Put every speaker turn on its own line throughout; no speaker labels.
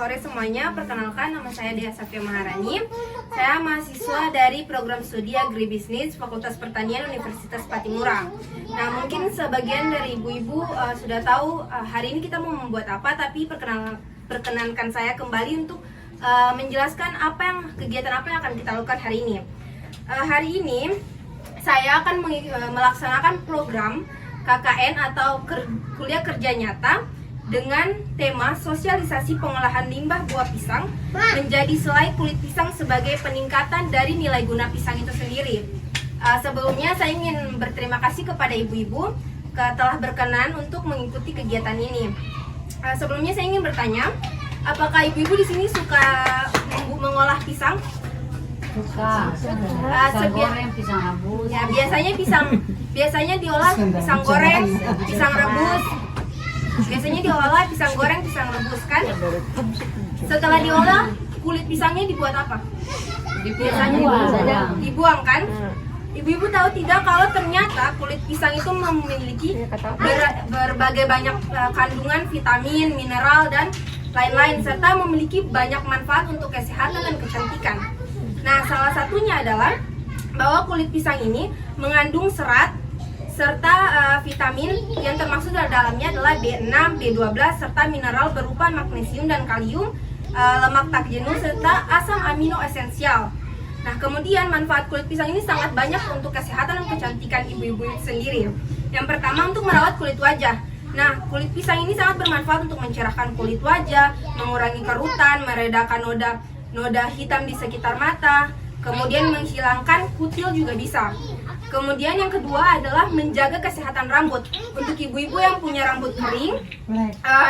sore semuanya. Perkenalkan, nama saya Dea Safia Maharani. Saya mahasiswa dari program studi Agribisnis Fakultas Pertanian Universitas Patimura. Nah, mungkin sebagian dari ibu-ibu sudah tahu hari ini kita mau membuat apa, tapi perkenankan saya kembali untuk menjelaskan kegiatan apa yang akan kita lakukan hari ini. Hari ini saya akan melaksanakan program KKN atau kuliah kerja nyata dengan tema sosialisasi pengolahan limbah buah pisang menjadi selai kulit pisang sebagai peningkatan dari nilai guna pisang itu sendiri. Sebelumnya saya ingin berterima kasih kepada ibu-ibu telah berkenan untuk mengikuti kegiatan ini. Sebelumnya saya ingin bertanya, apakah ibu-ibu di sini suka mengolah pisang?
Suka. Pisang goreng, pisang rebus.
Ya, biasanya diolah pisang goreng, pisang rebus. Biasanya diolah pisang goreng, pisang rebus kan? Setelah diolah, kulit pisangnya dibuat apa? Biasanya dibuang kan? Ibu-ibu tahu tidak kalau ternyata kulit pisang itu memiliki berbagai banyak kandungan vitamin, mineral, dan lain-lain, serta memiliki banyak manfaat untuk kesehatan dan kecantikan. Nah, salah satunya adalah bahwa kulit pisang ini mengandung serat serta vitamin yang termasuk dalamnya adalah B6, B12, serta mineral berupa magnesium dan kalium, lemak tak jenuh, serta asam amino esensial. Nah, kemudian manfaat kulit pisang ini sangat banyak untuk kesehatan dan kecantikan ibu-ibu sendiri. Yang pertama, untuk merawat kulit wajah. Nah, kulit pisang ini sangat bermanfaat untuk mencerahkan kulit wajah, mengurangi kerutan, meredakan noda hitam di sekitar mata, kemudian menghilangkan kutil juga bisa. Kemudian yang kedua adalah menjaga kesehatan rambut. Untuk ibu-ibu yang punya rambut kering,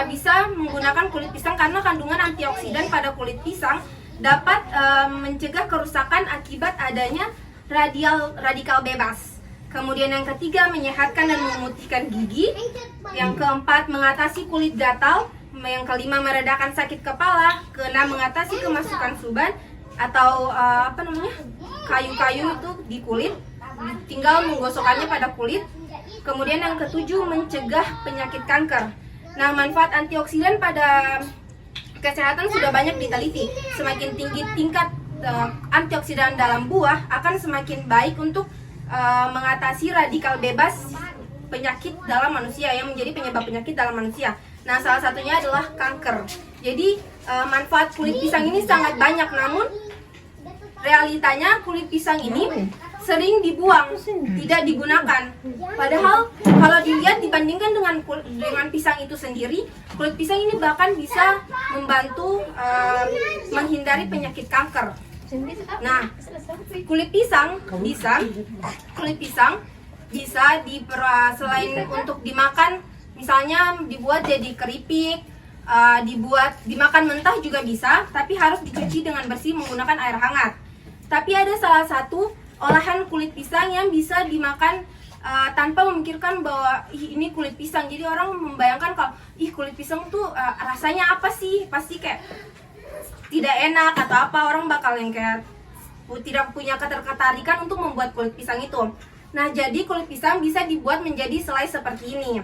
bisa menggunakan kulit pisang karena kandungan antioksidan pada kulit pisang dapat mencegah kerusakan akibat adanya radikal bebas. Kemudian yang ketiga, menyehatkan dan memutihkan gigi. Yang keempat, mengatasi kulit gatal. Yang kelima, meredakan sakit kepala. Keenam, mengatasi kemasukan suban atau kayu-kayu itu di kulit. Tinggal menggosokkannya pada kulit. Kemudian yang ketujuh, mencegah penyakit kanker. Nah, manfaat antioksidan pada kesehatan sudah banyak diteliti. Semakin tinggi tingkat antioksidan dalam buah akan semakin baik untuk mengatasi radikal bebas penyakit dalam manusia yang menjadi penyebab penyakit dalam manusia. Nah, salah satunya adalah kanker. Jadi manfaat kulit pisang ini sangat banyak, namun realitanya kulit pisang ini sering dibuang, tidak digunakan. Padahal kalau dilihat dibandingkan dengan pisang itu sendiri, kulit pisang ini bahkan bisa membantu menghindari penyakit kanker. Nah, kulit pisang bisa selain untuk dimakan, misalnya dibuat jadi keripik, dimakan mentah juga bisa, tapi harus dicuci dengan bersih menggunakan air hangat. Tapi ada salah satu olahan kulit pisang yang bisa dimakan tanpa memikirkan bahwa ini kulit pisang. Jadi orang membayangkan kalau kulit pisang tuh rasanya apa sih? Pasti kayak tidak enak atau apa. Orang bakal yang kayak tidak punya ketertarikan untuk membuat kulit pisang itu. Nah, jadi kulit pisang bisa dibuat menjadi selai seperti ini.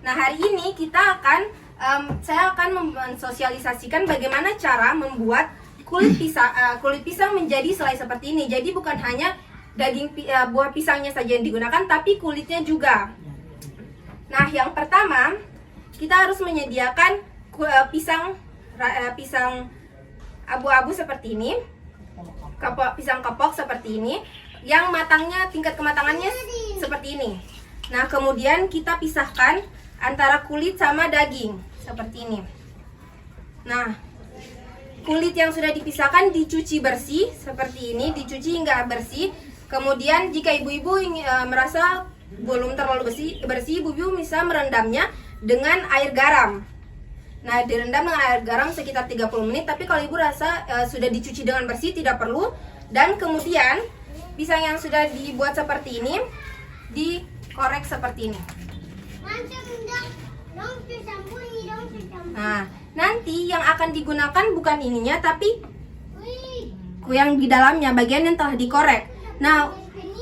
Nah, hari ini saya akan mensosialisasikan bagaimana cara membuat kulit pisang menjadi selai seperti ini. Jadi bukan hanya buah pisangnya saja yang digunakan, tapi kulitnya juga. Nah, yang pertama kita harus menyediakan pisang abu-abu seperti ini, pisang kepok seperti ini, yang tingkat kematangannya seperti ini. Nah, kemudian kita pisahkan antara kulit sama daging seperti ini. Nah, kulit yang sudah dipisahkan dicuci bersih seperti ini, dicuci hingga bersih. Kemudian jika ibu-ibu merasa belum terlalu bersih, ibu-ibu bisa merendamnya dengan air garam. Nah, direndam dengan air garam sekitar 30 menit, tapi kalau ibu rasa sudah dicuci dengan bersih tidak perlu. Dan kemudian pisang yang sudah dibuat seperti ini dikorek seperti ini. Nah, nanti yang akan digunakan bukan ininya, tapi yang di dalamnya, bagian yang telah dikorek. Nah,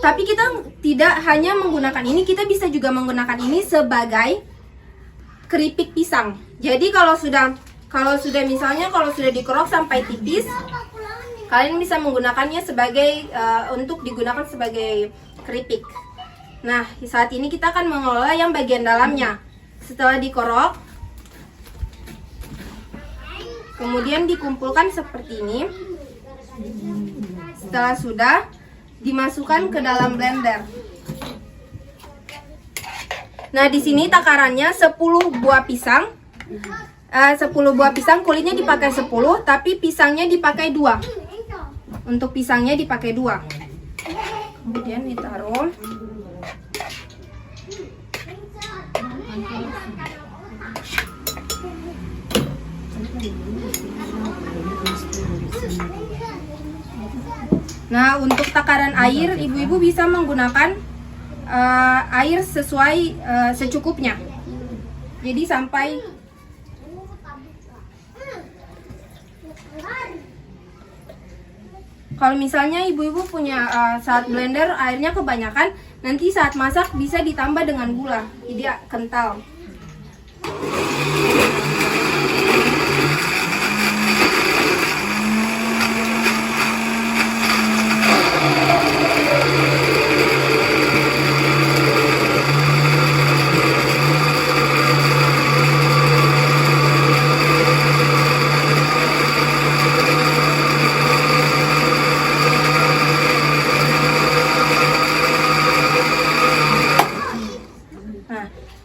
tapi kita tidak hanya menggunakan ini, kita bisa juga menggunakan ini sebagai keripik pisang. Jadi kalau sudah Kalau sudah dikerok sampai tipis, kalian bisa menggunakannya sebagai untuk digunakan sebagai keripik. Nah, saat ini kita akan mengelola yang bagian dalamnya. Setelah dikerok, kemudian dikumpulkan seperti ini. Setelah sudah, dimasukkan ke dalam blender. Nah, di sini takarannya 10 buah pisang. 10 buah pisang, kulitnya dipakai 10, tapi pisangnya dipakai 2. Untuk pisangnya dipakai 2. Kemudian ditaruh. Nah, untuk takaran air, ibu-ibu bisa menggunakan air sesuai secukupnya. Jadi sampai kalau misalnya ibu-ibu punya saat blender airnya kebanyakan, nanti saat masak bisa ditambah dengan gula, jadi kental.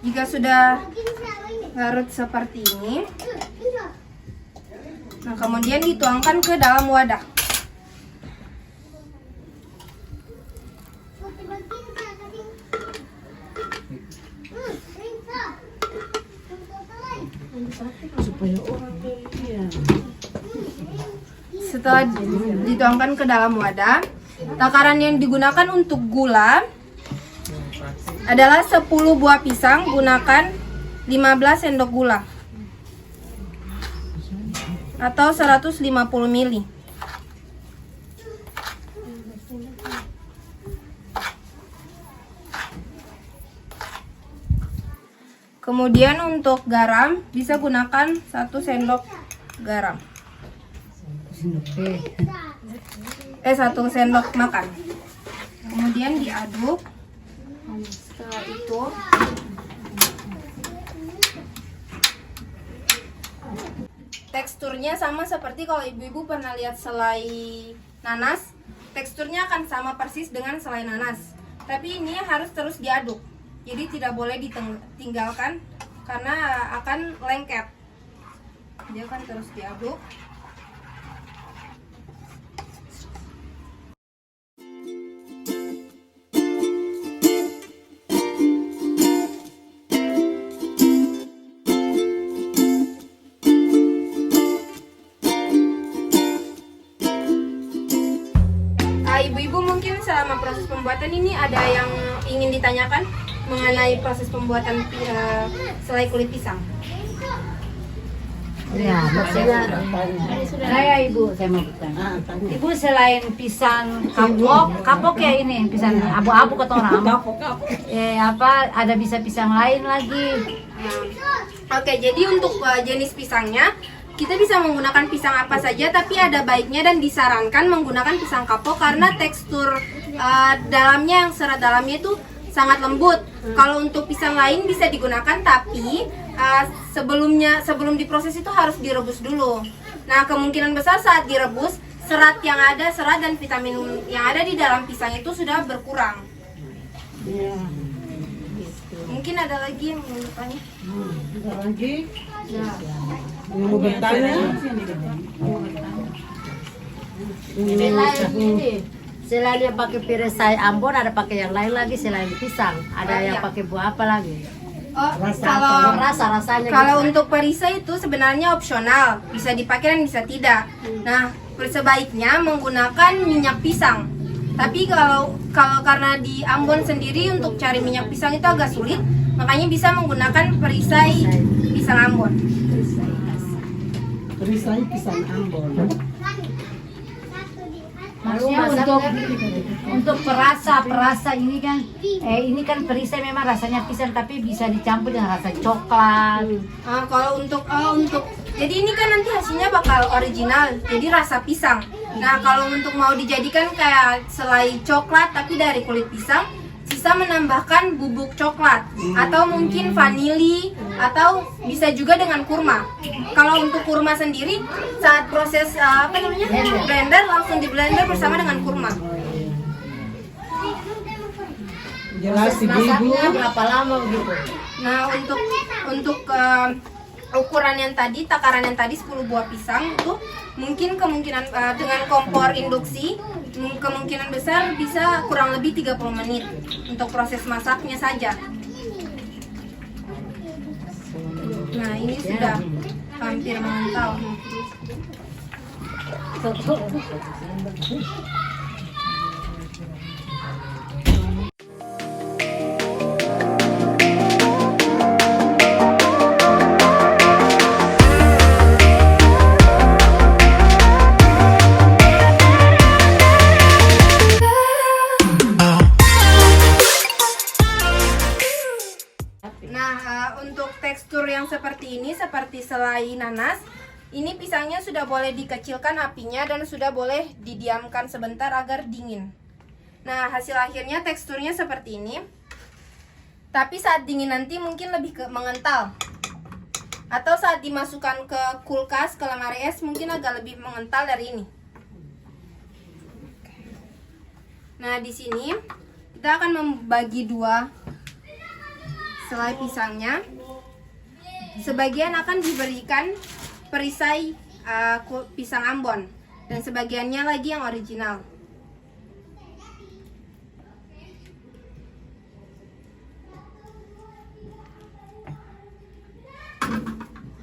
Jika sudah larut seperti ini, nah kemudian dituangkan ke dalam wadah. Setelah dituangkan ke dalam wadah, takaran yang digunakan untuk gula adalah 10 buah pisang, gunakan 15 sendok gula atau 150 ml. Kemudian untuk garam bisa gunakan 1 sendok garam. 1 sendok makan. Kemudian diaduk. Setelah itu teksturnya sama seperti kalau ibu-ibu pernah lihat selai nanas. Teksturnya akan sama persis dengan selai nanas, tapi ini harus terus diaduk, jadi tidak boleh ditinggalkan karena akan lengket. Dia akan terus diaduk. Ibu-ibu mungkin selama proses pembuatan ini ada yang ingin ditanyakan mengenai proses pembuatan selai kulit pisang?
Ya, maksudnya saya ibu, saya mau bertanya. Ibu selain pisang kapok ya ini pisang abu-abu kata orang. Ada bisa pisang lain lagi?
Oke, jadi untuk jenis pisangnya kita bisa menggunakan pisang apa saja, tapi ada baiknya dan disarankan menggunakan pisang kapok karena tekstur dalamnya, yang serat dalamnya itu sangat lembut. Kalau untuk pisang lain bisa digunakan, tapi sebelum diproses itu harus direbus dulu. Nah, kemungkinan besar saat direbus serat dan vitamin yang ada di dalam pisang itu sudah berkurang. Mungkin ada lagi yang mau bertanya?
Ada lagi?
Ya.
Yang mau bertanya?
Selain yang pakai peresai Ambon, ada pakai yang lain lagi selain pisang. Ada yang pakai buah apa lagi?
Oh,
Rasanya.
Kalau untuk perisai itu sebenarnya opsional, bisa dipakai dan bisa tidak. Nah, sebaiknya menggunakan minyak pisang. Tapi kalau karena di Ambon sendiri untuk cari minyak pisang itu agak sulit, makanya bisa menggunakan perisai pisang Ambon.
Perisai pisang Ambon.
Maksudnya untuk perasa ini kan perisai memang rasanya pisang, tapi bisa dicampur dengan rasa coklat.
Kalau untuk Jadi ini kan nanti hasilnya bakal original, jadi rasa pisang. Nah kalau untuk mau dijadikan kayak selai coklat tapi dari kulit pisang, sisa menambahkan bubuk coklat atau mungkin vanili atau bisa juga dengan kurma. Kalau untuk kurma sendiri saat proses blender langsung di blender bersama dengan kurma.
Jelas ibu-ibu.
Masaknya berapa lama gitu?
Nah untuk ukuran yang tadi, takaran yang tadi 10 buah pisang itu mungkin kemungkinan dengan kompor induksi kemungkinan besar bisa kurang lebih 30 menit untuk proses masaknya saja. Nah ini sudah hampir mengental. Untuk tekstur yang seperti ini, seperti selai nanas, ini pisangnya sudah boleh dikecilkan apinya dan sudah boleh didiamkan sebentar agar dingin. Nah, hasil akhirnya teksturnya seperti ini. Tapi saat dingin nanti mungkin lebih ke mengental. Atau saat dimasukkan ke kulkas, ke lemari es, mungkin agak lebih mengental dari ini. Nah, di sini kita akan membagi dua selai pisangnya. Sebagian akan diberikan perisai pisang Ambon dan sebagiannya lagi yang original.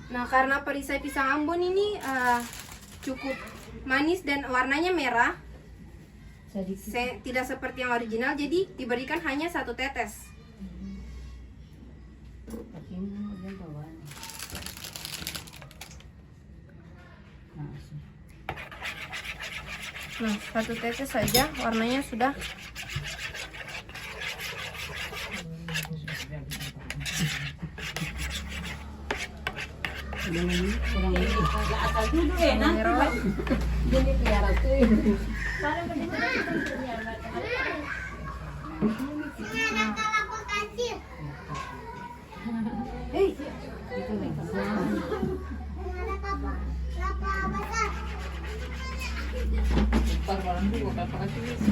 Nah, karena perisai pisang Ambon ini cukup manis dan warnanya merah, tidak seperti yang original, jadi diberikan hanya 1 tetes. Nah, 1 tetes saja, warnanya sudah merah.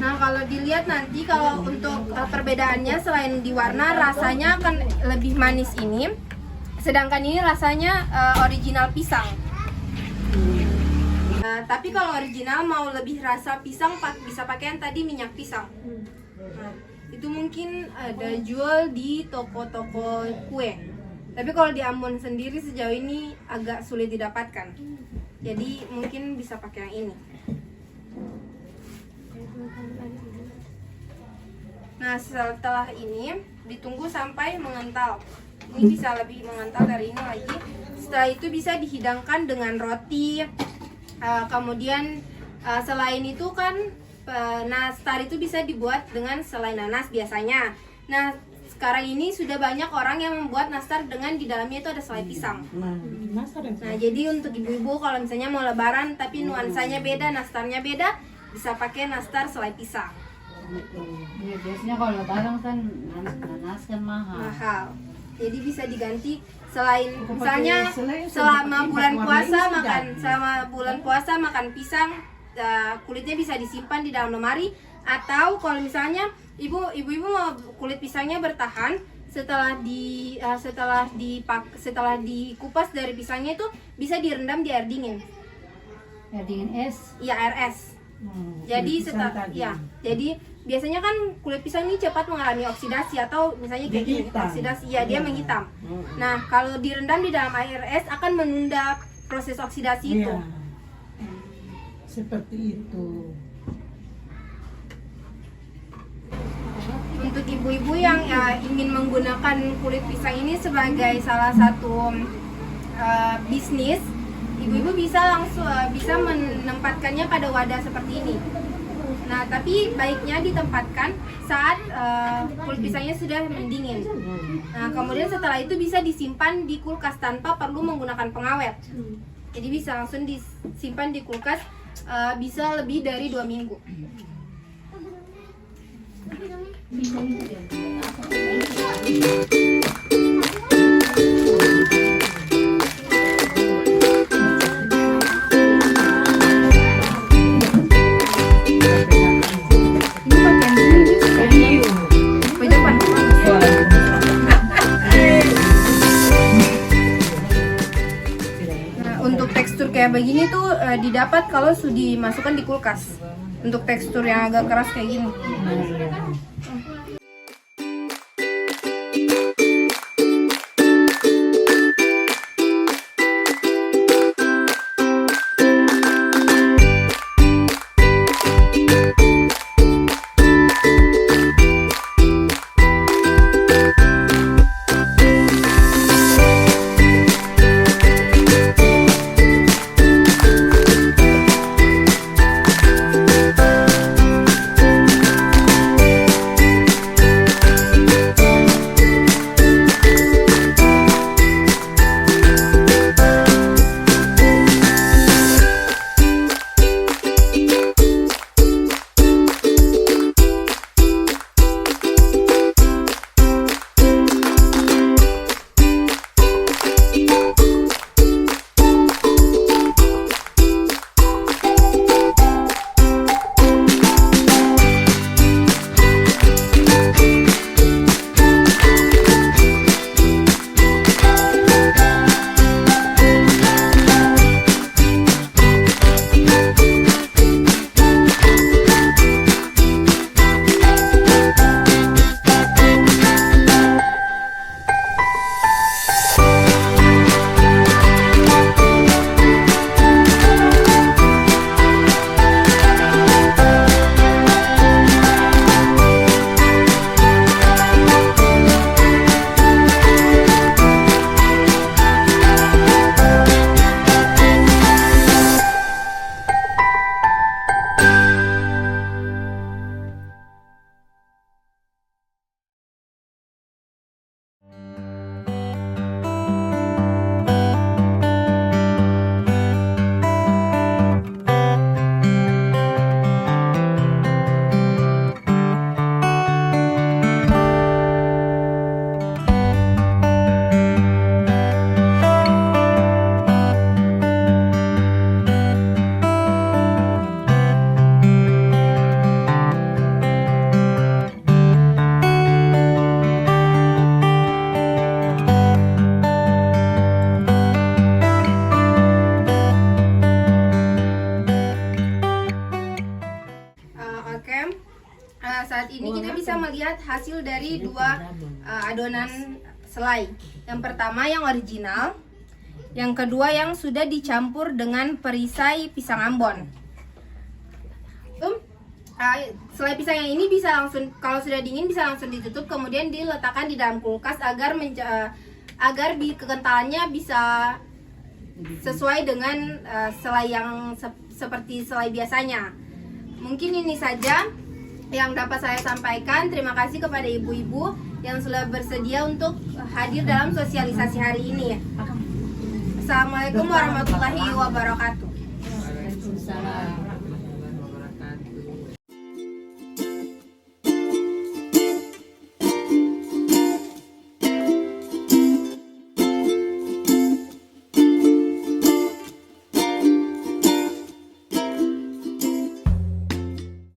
Nah, kalau dilihat nanti kalau untuk perbedaannya selain di warna, rasanya akan lebih manis ini. Sedangkan ini rasanya original pisang. Tapi kalau original mau lebih rasa pisang, bisa pakai yang tadi minyak pisang. Nah, itu mungkin ada jual di toko-toko kue. Tapi kalau di Ambon sendiri sejauh ini agak sulit didapatkan. Jadi mungkin bisa pakai yang ini. Nah, setelah ini ditunggu sampai mengental. Ini bisa lebih mengental dari ini lagi. Setelah itu bisa dihidangkan dengan roti. Kemudian selain itu kan nastar itu bisa dibuat dengan selai nanas biasanya. Nah, sekarang ini sudah banyak orang yang membuat nastar dengan di dalamnya itu ada selai pisang. Nah, jadi untuk ibu-ibu kalau misalnya mau lebaran tapi nuansanya beda, nastarnya beda, bisa pakai nastar selai pisang.
Ya, biasanya kalau lebaran kan nanas kan mahal.
Jadi bisa diganti selain misalnya selama bulan puasa makan pisang, kulitnya bisa disimpan di dalam lemari. Atau kalau misalnya ibu-ibu mau kulit pisangnya bertahan, setelah dikupas dari pisangnya itu bisa direndam di air dingin.
Air dingin es?
Iya, air es. Jadi biasanya kan kulit pisang ini cepat mengalami oksidasi atau misalnya kayak gini, oksidasi, dia menghitam. Nah, kalau direndam di dalam air es akan menunda proses oksidasi itu.
Seperti itu.
Untuk ibu-ibu yang ingin menggunakan kulit pisang ini sebagai salah satu bisnis, ibu-ibu bisa langsung bisa menempatkannya pada wadah seperti ini. Nah, tapi baiknya ditempatkan saat kulit pisangnya sudah mendingin. Nah, kemudian setelah itu bisa disimpan di kulkas tanpa perlu menggunakan pengawet. Jadi bisa langsung disimpan di kulkas, bisa lebih dari 2 minggu. Untuk tekstur kayak begini tuh didapat kalau sudah dimasukkan di kulkas. Untuk tekstur yang agak keras kayak gini. Saat ini kita bisa melihat hasil dari dua adonan selai. Yang pertama yang original, yang kedua yang sudah dicampur dengan perisai pisang Ambon. Selai pisang yang ini bisa langsung, kalau sudah dingin bisa langsung ditutup, kemudian diletakkan di dalam kulkas agar kekentalannya bisa sesuai dengan selai yang seperti selai biasanya. Mungkin ini saja yang dapat saya sampaikan. Terima kasih kepada ibu-ibu yang sudah bersedia untuk hadir dalam sosialisasi hari ini. Assalamualaikum warahmatullahi wabarakatuh.